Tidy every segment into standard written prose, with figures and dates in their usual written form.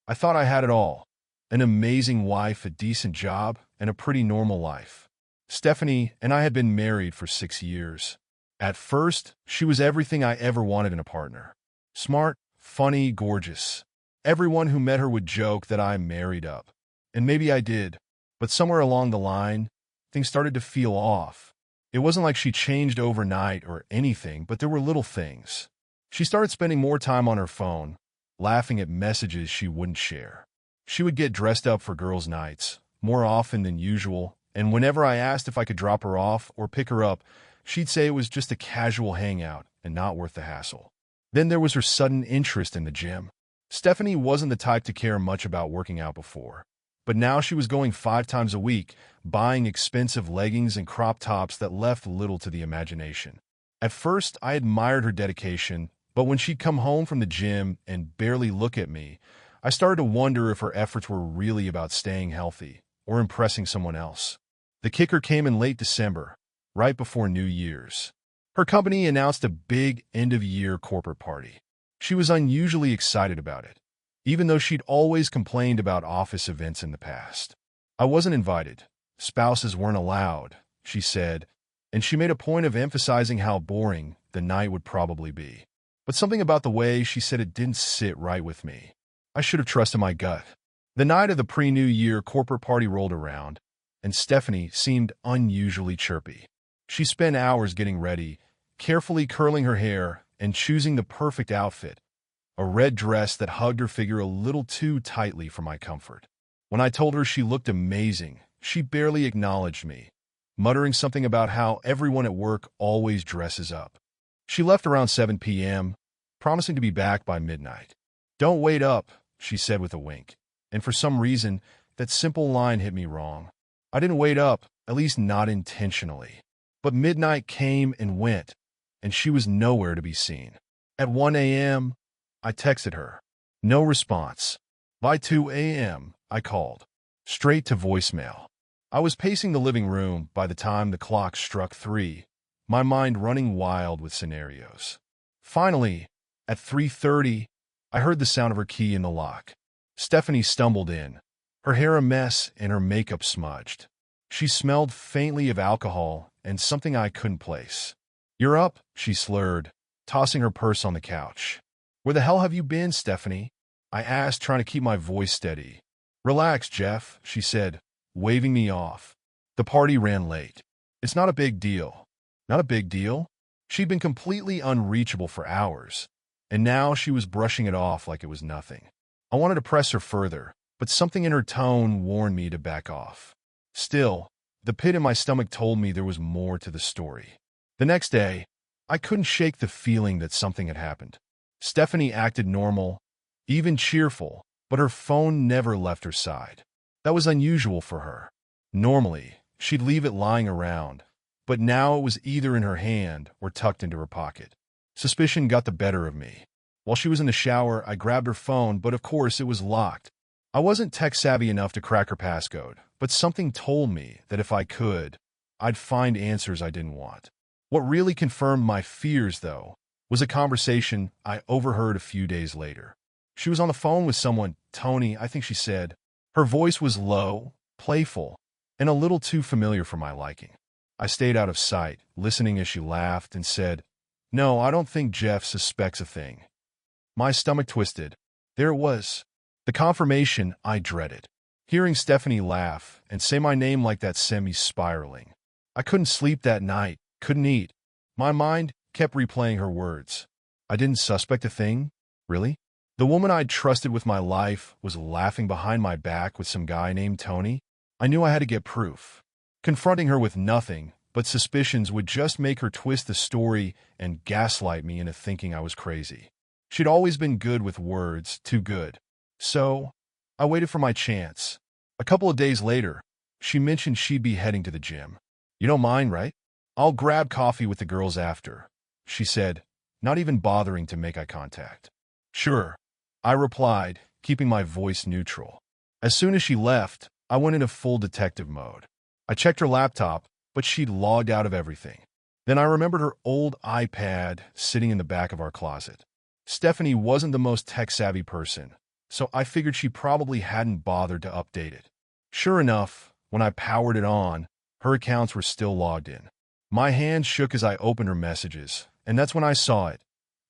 I thought I had it all. An amazing wife, a decent job, and a pretty normal life. Stephanie and I had been married for 6 years. At first, she was everything I ever wanted in a partner. Smart, funny, gorgeous. Everyone who met her would joke that I married up. And maybe I did. But somewhere along the line, things started to feel off. It wasn't like she changed overnight or anything, but there were little things. She started spending more time on her phone, laughing at messages she wouldn't share. She would get dressed up for girls' nights, more often than usual, and whenever I asked if I could drop her off or pick her up, she'd say it was just a casual hangout and not worth the hassle. Then there was her sudden interest in the gym. Stephanie wasn't the type to care much about working out before, but now she was going 5 times a week, buying expensive leggings and crop tops that left little to the imagination. At first, I admired her dedication, but when she'd come home from the gym and barely look at me, I started to wonder if her efforts were really about staying healthy or impressing someone else. The kicker came in late December, right before New Year's. Her company announced a big end-of-year corporate party. She was unusually excited about it, even though she'd always complained about office events in the past. I wasn't invited. Spouses weren't allowed, she said, and she made a point of emphasizing how boring the night would probably be. But something about the way she said it didn't sit right with me. I should have trusted my gut. The night of the pre-New Year corporate party rolled around, and Stephanie seemed unusually chirpy. She spent hours getting ready, carefully curling her hair and choosing the perfect outfit, a red dress that hugged her figure a little too tightly for my comfort. When I told her she looked amazing, she barely acknowledged me, muttering something about how everyone at work always dresses up. She left around 7 p.m., promising to be back by midnight. "Don't wait up," she said with a wink, and for some reason, that simple line hit me wrong. I didn't wait up, at least not intentionally. But midnight came and went, and she was nowhere to be seen. At 1 a.m., I texted her. No response. By 2 a.m., I called. Straight to voicemail. I was pacing the living room by the time the clock struck 3, my mind running wild with scenarios. Finally, at 3:30, I heard the sound of her key in the lock. Stephanie stumbled in, her hair a mess and her makeup smudged. She smelled faintly of alcohol and something I couldn't place. "You're up," she slurred, tossing her purse on the couch. "Where the hell have you been, Stephanie?" I asked, trying to keep my voice steady. "Relax, Jeff," she said, waving me off. "The party ran late. It's not a big deal." Not a big deal? She'd been completely unreachable for hours, and now she was brushing it off like it was nothing. I wanted to press her further, but something in her tone warned me to back off. Still, the pit in my stomach told me there was more to the story. The next day, I couldn't shake the feeling that something had happened. Stephanie acted normal, even cheerful, but her phone never left her side. That was unusual for her. Normally, she'd leave it lying around, but now it was either in her hand or tucked into her pocket. Suspicion got the better of me. While she was in the shower, I grabbed her phone, but of course it was locked. I wasn't tech-savvy enough to crack her passcode, but something told me that if I could, I'd find answers I didn't want. What really confirmed my fears, though, was a conversation I overheard a few days later. She was on the phone with someone, Tony, I think she said. Her voice was low, playful, and a little too familiar for my liking. I stayed out of sight, listening as she laughed and said, "No, I don't think Jeff suspects a thing." My stomach twisted. There it was. The confirmation I dreaded. Hearing Stephanie laugh and say my name like that sent me spiraling. I couldn't sleep that night, couldn't eat. My mind kept replaying her words. I didn't suspect a thing? Really? The woman I'd trusted with my life was laughing behind my back with some guy named Tony? I knew I had to get proof. Confronting her with nothing but suspicions would just make her twist the story and gaslight me into thinking I was crazy. She'd always been good with words, too good. So, I waited for my chance. A couple of days later, she mentioned she'd be heading to the gym. "You don't mind, right? I'll grab coffee with the girls after," she said, not even bothering to make eye contact. "Sure," I replied, keeping my voice neutral. As soon as she left, I went into full detective mode. I checked her laptop, but she'd logged out of everything. Then I remembered her old iPad sitting in the back of our closet. Stephanie wasn't the most tech-savvy person, so I figured she probably hadn't bothered to update it. Sure enough, when I powered it on, her accounts were still logged in. My hand shook as I opened her messages, and that's when I saw it.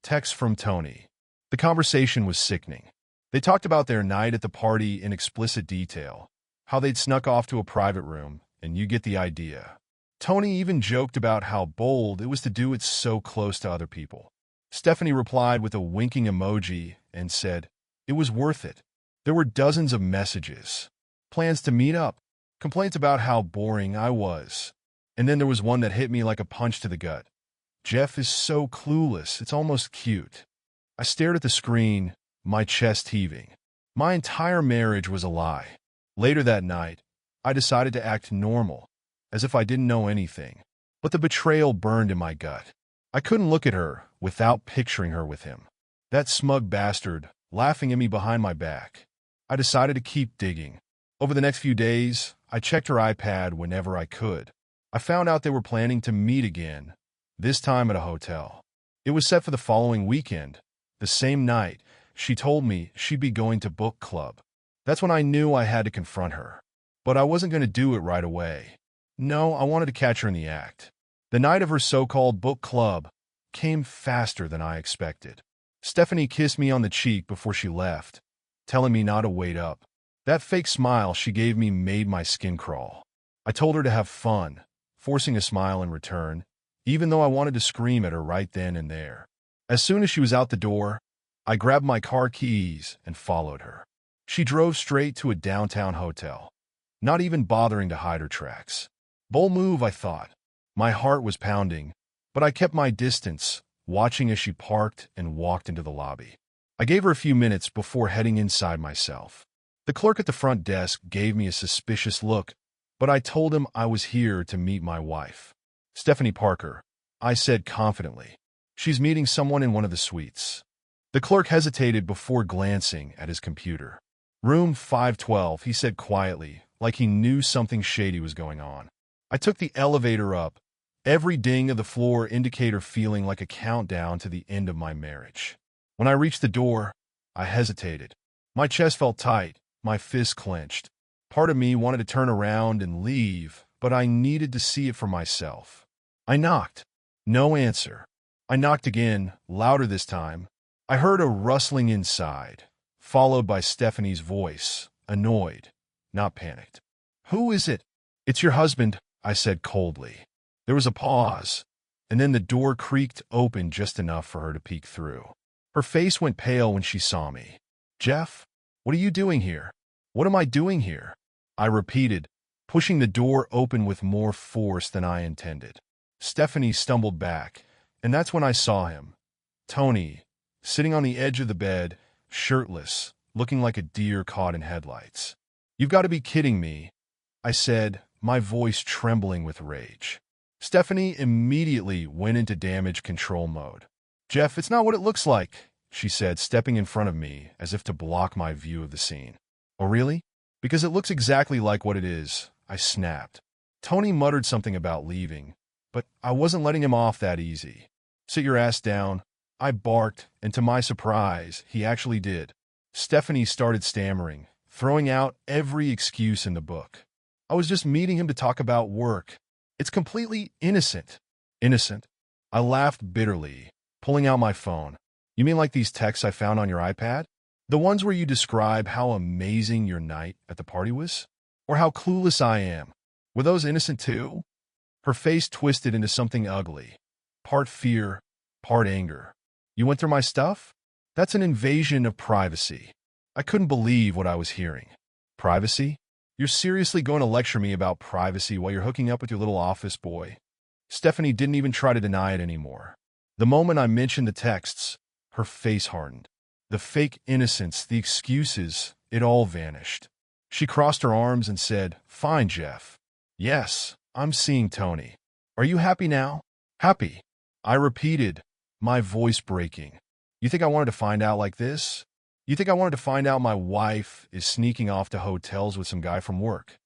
Text from Tony. The conversation was sickening. They talked about their night at the party in explicit detail, how they'd snuck off to a private room, and you get the idea. Tony even joked about how bold it was to do it so close to other people. Stephanie replied with a winking emoji and said, "It was worth it." There were dozens of messages. Plans to meet up. Complaints about how boring I was. And then there was one that hit me like a punch to the gut. "Jeff is so clueless, it's almost cute." I stared at the screen, my chest heaving. My entire marriage was a lie. Later that night, I decided to act normal, as if I didn't know anything. But the betrayal burned in my gut. I couldn't look at her without picturing her with him. That smug bastard, laughing at me behind my back. I decided to keep digging. Over the next few days, I checked her iPad whenever I could. I found out they were planning to meet again, this time at a hotel. It was set for the following weekend. The same night, she told me she'd be going to book club. That's when I knew I had to confront her. But I wasn't going to do it right away. No, I wanted to catch her in the act. The night of her so-called book club came faster than I expected. Stephanie kissed me on the cheek before she left, telling me not to wait up. That fake smile she gave me made my skin crawl. I told her to have fun, forcing a smile in return, even though I wanted to scream at her right then and there. As soon as she was out the door, I grabbed my car keys and followed her. She drove straight to a downtown hotel, not even bothering to hide her tracks. Bold move, I thought. My heart was pounding, but I kept my distance, watching as she parked and walked into the lobby. I gave her a few minutes before heading inside myself. The clerk at the front desk gave me a suspicious look, but I told him I was here to meet my wife. "Stephanie Parker," I said confidently. "She's meeting someone in one of the suites." The clerk hesitated before glancing at his computer. "Room 512, he said quietly, like he knew something shady was going on. I took the elevator up, every ding of the floor indicator feeling like a countdown to the end of my marriage. When I reached the door, I hesitated. My chest felt tight, my fists clenched. Part of me wanted to turn around and leave, but I needed to see it for myself. I knocked. No answer. I knocked again, louder this time. I heard a rustling inside, followed by Stephanie's voice, annoyed, not panicked. "Who is it?" "It's your husband," I said coldly. There was a pause, and then the door creaked open just enough for her to peek through. Her face went pale when she saw me. "Jeff, what are you doing here?" "What am I doing here?" I repeated, pushing the door open with more force than I intended. Stephanie stumbled back, and that's when I saw him. Tony, sitting on the edge of the bed, shirtless, looking like a deer caught in headlights. "You've got to be kidding me," I said, my voice trembling with rage. Stephanie immediately went into damage control mode. "Jeff, it's not what it looks like," she said, stepping in front of me as if to block my view of the scene. "Oh, really?" "Because it looks exactly like what it is," I snapped. Tony muttered something about leaving, but I wasn't letting him off that easy. "Sit your ass down," I barked, and to my surprise, he actually did. Stephanie started stammering, throwing out every excuse in the book. "I was just meeting him to talk about work. It's completely innocent." "Innocent?" I laughed bitterly, pulling out my phone. "You mean like these texts I found on your iPad? The ones where you describe how amazing your night at the party was? Or how clueless I am? Were those innocent too?" Her face twisted into something ugly. Part fear, part anger. "You went through my stuff? That's an invasion of privacy." I couldn't believe what I was hearing. "Privacy? You're seriously going to lecture me about privacy while you're hooking up with your little office boy?" Stephanie didn't even try to deny it anymore. The moment I mentioned the texts, her face hardened. The fake innocence, the excuses, it all vanished. She crossed her arms and said, "Fine, Jeff. Yes, I'm seeing Tony. Are you happy now?" "Happy," I repeated, my voice breaking. "You think I wanted to find out like this? You think I wanted to find out my wife is sneaking off to hotels with some guy from work?"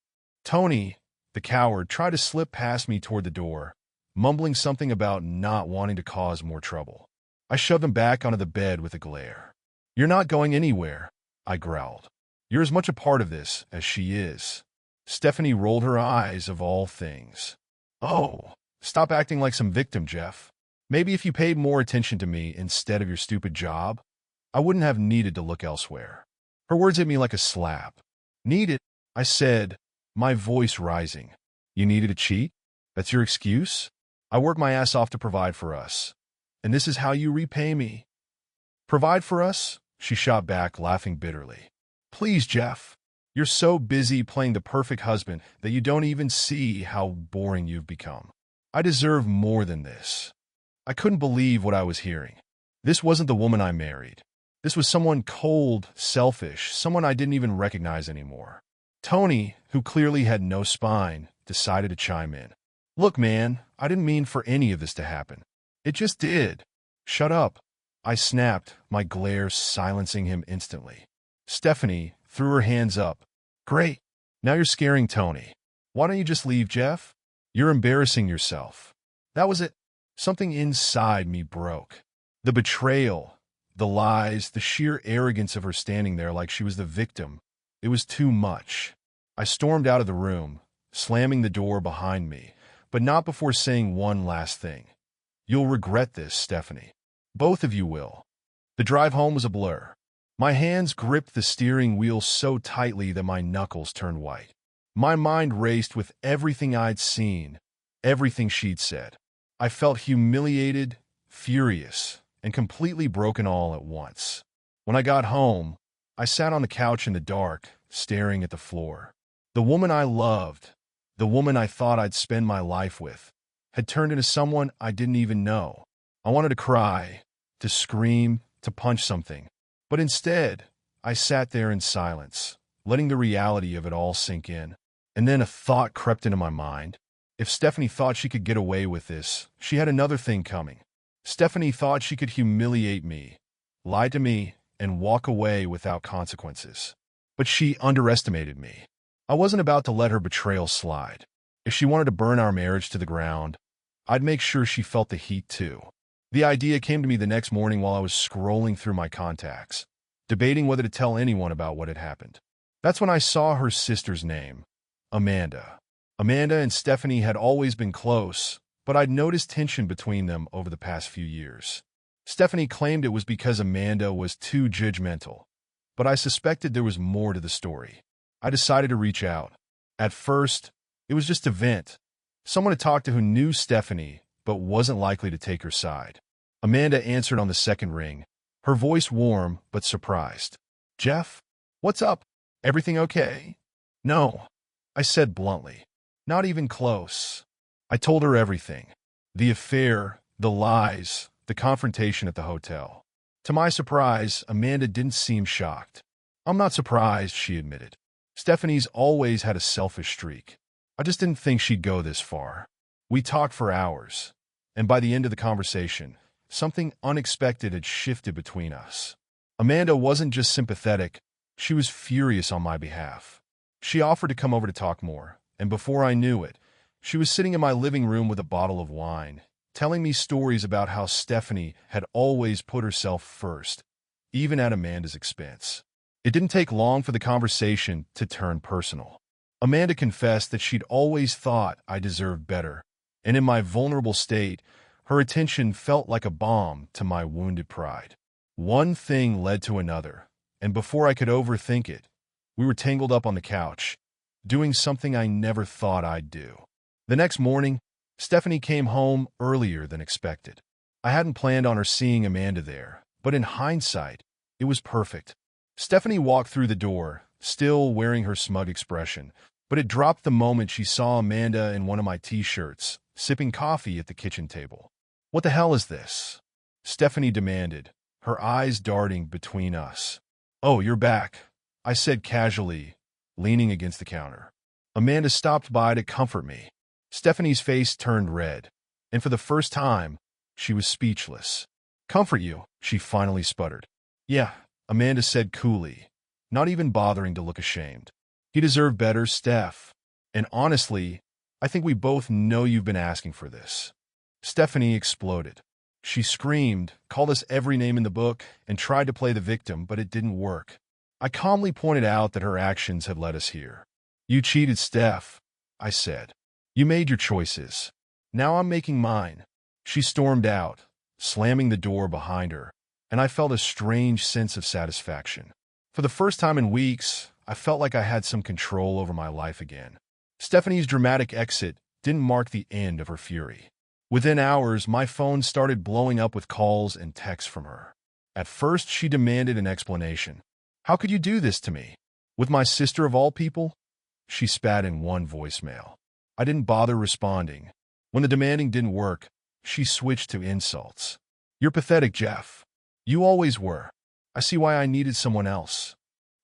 Tony, the coward, tried to slip past me toward the door, mumbling something about not wanting to cause more trouble. I shoved him back onto the bed with a glare. "You're not going anywhere. I growled. You're as much a part of this as she is. Stephanie rolled her eyes of all things. Oh, stop acting like some victim, Jeff. Maybe if you paid more attention to me instead of your stupid job, I wouldn't have needed to look elsewhere. Her words hit me like a slap. Needed? I said, my voice rising. You needed to cheat? That's your excuse? I work my ass off to provide for us. And this is how you repay me. Provide for us? She shot back, laughing bitterly. Please, Jeff. You're so busy playing the perfect husband that you don't even see how boring you've become. I deserve more than this. I couldn't believe what I was hearing. This wasn't the woman I married. This was someone cold, selfish, someone I didn't even recognize anymore. Tony, who clearly had no spine, decided to chime in. Look, man, I didn't mean for any of this to happen. It just did. Shut up. I snapped, my glare silencing him instantly. Stephanie threw her hands up. Great. Now you're scaring Tony. Why don't you just leave, Jeff? You're embarrassing yourself. That was it. Something inside me broke. The betrayal, the lies, the sheer arrogance of her standing there like she was the victim. It was too much. I stormed out of the room, slamming the door behind me, but not before saying one last thing. You'll regret this, Stephanie. Both of you will. The drive home was a blur. My hands gripped the steering wheel so tightly that my knuckles turned white. My mind raced with everything I'd seen, everything she'd said. I felt humiliated, furious, and completely broken all at once. When I got home, I sat on the couch in the dark, staring at the floor. The woman I loved, the woman I thought I'd spend my life with, had turned into someone I didn't even know. I wanted to cry, to scream, to punch something. But instead, I sat there in silence, letting the reality of it all sink in. And then a thought crept into my mind. If Stephanie thought she could get away with this, she had another thing coming. Stephanie thought she could humiliate me, lie to me, and walk away without consequences. But she underestimated me. I wasn't about to let her betrayal slide. If she wanted to burn our marriage to the ground, I'd make sure she felt the heat too. The idea came to me the next morning while I was scrolling through my contacts, debating whether to tell anyone about what had happened. That's when I saw her sister's name, Amanda. Amanda and Stephanie had always been close, but I'd noticed tension between them over the past few years. Stephanie claimed it was because Amanda was too judgmental, but I suspected there was more to the story. I decided to reach out. At first, it was just a vent, someone to talk to who knew Stephanie but wasn't likely to take her side. Amanda answered on the second ring, her voice warm but surprised. Jeff? What's up? Everything okay? No, I said bluntly. Not even close. I told her everything. The affair, the lies, the confrontation at the hotel. To my surprise, Amanda didn't seem shocked. I'm not surprised, she admitted. Stephanie's always had a selfish streak. I just didn't think she'd go this far. We talked for hours, and by the end of the conversation, something unexpected had shifted between us. Amanda wasn't just sympathetic, she was furious on my behalf. She offered to come over to talk more, and before I knew it, she was sitting in my living room with a bottle of wine, telling me stories about how Stephanie had always put herself first, even at Amanda's expense. It didn't take long for the conversation to turn personal. Amanda confessed that she'd always thought I deserved better, and in my vulnerable state, her attention felt like a balm to my wounded pride. One thing led to another, and before I could overthink it, we were tangled up on the couch, doing something I never thought I'd do. The next morning, Stephanie came home earlier than expected. I hadn't planned on her seeing Amanda there, but in hindsight, it was perfect. Stephanie walked through the door, still wearing her smug expression, but it dropped the moment she saw Amanda in one of my t-shirts, sipping coffee at the kitchen table. What the hell is this? Stephanie demanded, her eyes darting between us. Oh, you're back, I said casually, leaning against the counter. Amanda stopped by to comfort me. Stephanie's face turned red, and for the first time, she was speechless. Comfort you, she finally sputtered. Yeah, Amanda said coolly, not even bothering to look ashamed. You deserve better, Steph. And honestly, I think we both know you've been asking for this. Stephanie exploded. She screamed, called us every name in the book, and tried to play the victim, but it didn't work. I calmly pointed out that her actions had led us here. You cheated, Steph, I said. You made your choices. Now I'm making mine. She stormed out, slamming the door behind her, and I felt a strange sense of satisfaction. For the first time in weeks, I felt like I had some control over my life again. Stephanie's dramatic exit didn't mark the end of her fury. Within hours, my phone started blowing up with calls and texts from her. At first, she demanded an explanation. How could you do this to me? With my sister of all people? She spat in one voicemail. I didn't bother responding. When the demanding didn't work, she switched to insults. You're pathetic, Jeff. You always were. I see why I needed someone else.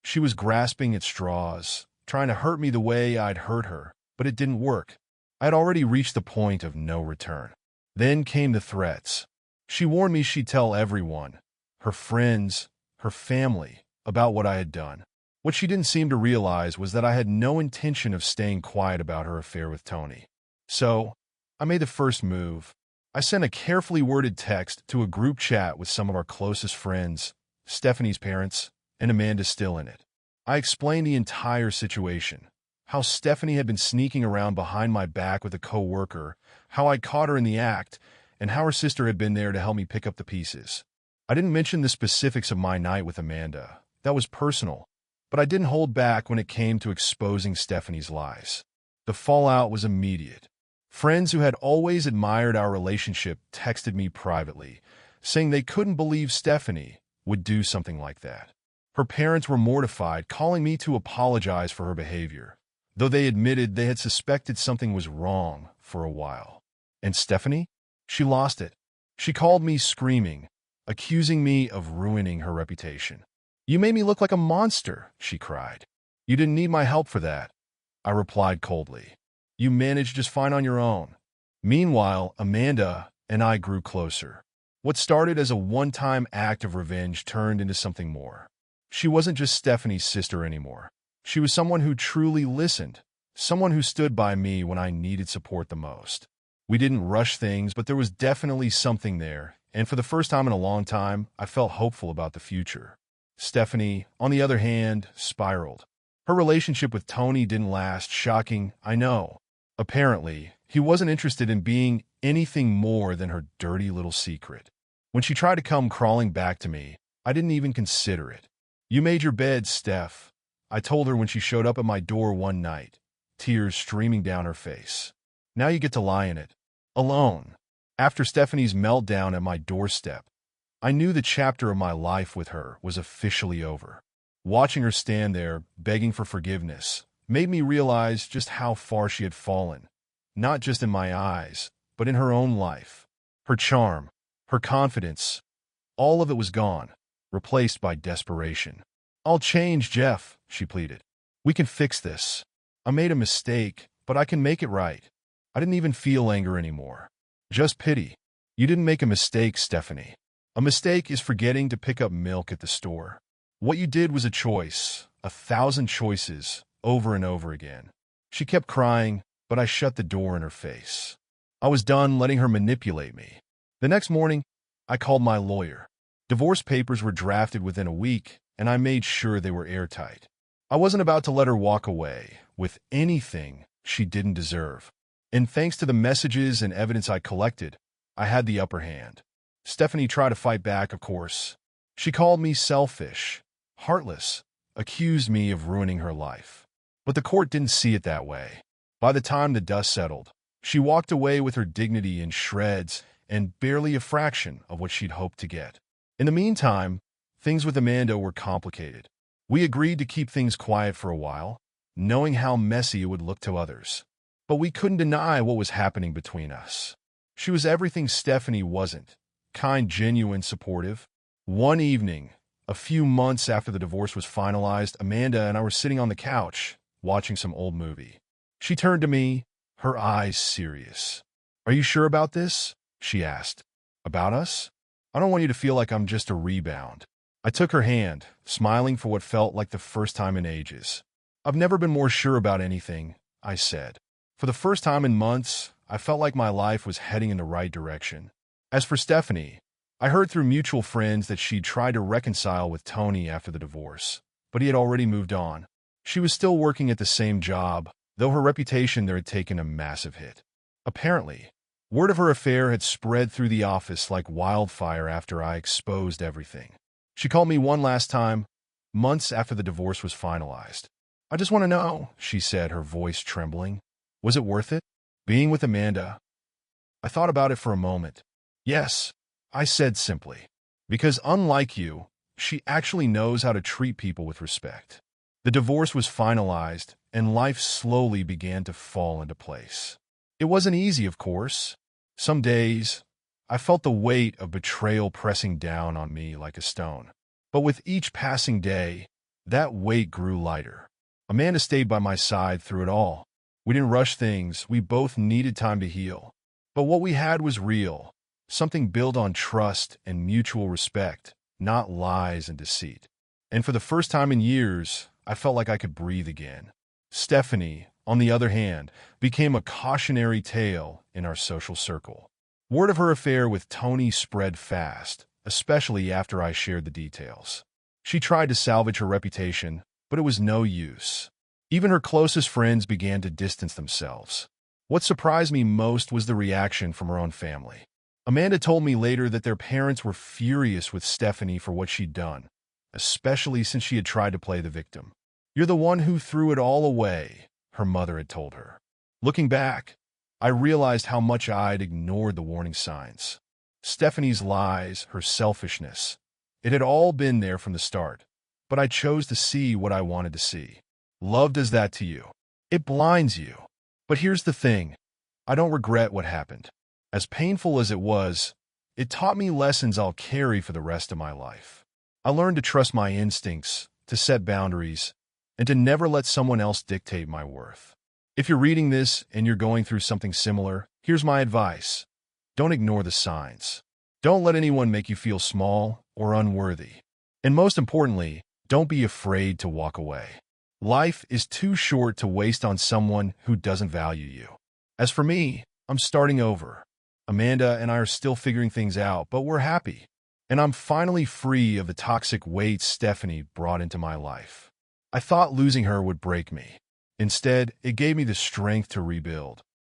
She was grasping at straws, trying to hurt me the way I'd hurt her, but it didn't work. I had already reached the point of no return. Then came the threats. She warned me she'd tell everyone, her friends, her family, about what I had done. What she didn't seem to realize was that I had no intention of staying quiet about her affair with Tony. So, I made the first move. I sent a carefully worded text to a group chat with some of our closest friends, Stephanie's parents, and Amanda still in it. I explained the entire situation, how Stephanie had been sneaking around behind my back with a co-worker, how I'd caught her in the act, and how her sister had been there to help me pick up the pieces. I didn't mention the specifics of my night with Amanda. That was personal, but I didn't hold back when it came to exposing Stephanie's lies. The fallout was immediate. Friends who had always admired our relationship texted me privately, saying they couldn't believe Stephanie would do something like that. Her parents were mortified, calling me to apologize for her behavior, though they admitted they had suspected something was wrong for a while. And Stephanie? She lost it. She called me screaming, accusing me of ruining her reputation. You made me look like a monster, she cried. You didn't need my help for that, I replied coldly. You managed just fine on your own. Meanwhile, Amanda and I grew closer. What started as a one-time act of revenge turned into something more. She wasn't just Stephanie's sister anymore. She was someone who truly listened, someone who stood by me when I needed support the most. We didn't rush things, but there was definitely something there, and for the first time in a long time, I felt hopeful about the future. Stephanie, on the other hand, spiraled. Her relationship with Tony didn't last. Shocking, I know. Apparently, he wasn't interested in being anything more than her dirty little secret. When she tried to come crawling back to me, I didn't even consider it. You made your bed, Steph, I told her when she showed up at my door one night, tears streaming down her face. Now you get to lie in it. Alone. After Stephanie's meltdown at my doorstep, I knew the chapter of my life with her was officially over. Watching her stand there, begging for forgiveness, made me realize just how far she had fallen, not just in my eyes, but in her own life. Her charm, her confidence, all of it was gone, replaced by desperation. I'll change, Jeff, she pleaded. We can fix this. I made a mistake, but I can make it right. I didn't even feel anger anymore. Just pity. You didn't make a mistake, Stephanie. A mistake is forgetting to pick up milk at the store. What you did was a choice, 1,000 choices, over and over again. She kept crying, but I shut the door in her face. I was done letting her manipulate me. The next morning, I called my lawyer. Divorce papers were drafted within a week, and I made sure they were airtight. I wasn't about to let her walk away with anything she didn't deserve. And thanks to the messages and evidence I collected, I had the upper hand. Stephanie tried to fight back, of course. She called me selfish, heartless, accused me of ruining her life. But the court didn't see it that way. By the time the dust settled, she walked away with her dignity in shreds and barely a fraction of what she'd hoped to get. In the meantime, things with Amanda were complicated. We agreed to keep things quiet for a while, knowing how messy it would look to others. But we couldn't deny what was happening between us. She was everything Stephanie wasn't. Kind, genuine, supportive. One evening, a few months after the divorce was finalized, Amanda and I were sitting on the couch, watching some old movie. She turned to me, her eyes serious. Are you sure about this? She asked. About us? I don't want you to feel like I'm just a rebound. I took her hand, smiling for what felt like the first time in ages. I've never been more sure about anything, I said. For the first time in months, I felt like my life was heading in the right direction. As for Stephanie, I heard through mutual friends that she'd tried to reconcile with Tony after the divorce. but he had already moved on. She was still working at the same job, though her reputation there had taken a massive hit. Apparently, word of her affair had spread through the office like wildfire after I exposed everything. She called me one last time, months after the divorce was finalized. "I just want to know," she said, her voice trembling. "Was it worth it? Being with Amanda?" I thought about it for a moment. "Yes," I said simply. "Because unlike you, she actually knows how to treat people with respect." The divorce was finalized, and life slowly began to fall into place. It wasn't easy, of course. Some days, I felt the weight of betrayal pressing down on me like a stone. But with each passing day, that weight grew lighter. Amanda stayed by my side through it all. We didn't rush things, we both needed time to heal. But what we had was real, something built on trust and mutual respect, not lies and deceit. And for the first time in years, I felt like I could breathe again. Stephanie, on the other hand, became a cautionary tale in our social circle. Word of her affair with Tony spread fast, especially after I shared the details. She tried to salvage her reputation, but it was no use. Even her closest friends began to distance themselves. What surprised me most was the reaction from her own family. Amanda told me later that their parents were furious with Stephanie for what she'd done, especially since she had tried to play the victim. "You're the one who threw it all away," her mother had told her. Looking back, I realized how much I'd ignored the warning signs. Stephanie's lies, her selfishness, it had all been there from the start, but I chose to see what I wanted to see. Love does that to you. It blinds you. But here's the thing, I don't regret what happened. As painful as it was, it taught me lessons I'll carry for the rest of my life. I learned to trust my instincts, to set boundaries, and to never let someone else dictate my worth. If you're reading this and you're going through something similar, here's my advice. Don't ignore the signs. Don't let anyone make you feel small or unworthy. And most importantly, don't be afraid to walk away. Life is too short to waste on someone who doesn't value you. As for me, I'm starting over. Amanda and I are still figuring things out, but we're happy. And I'm finally free of the toxic weight Stephanie brought into my life. I thought losing her would break me. Instead, it gave me the strength to rebuild.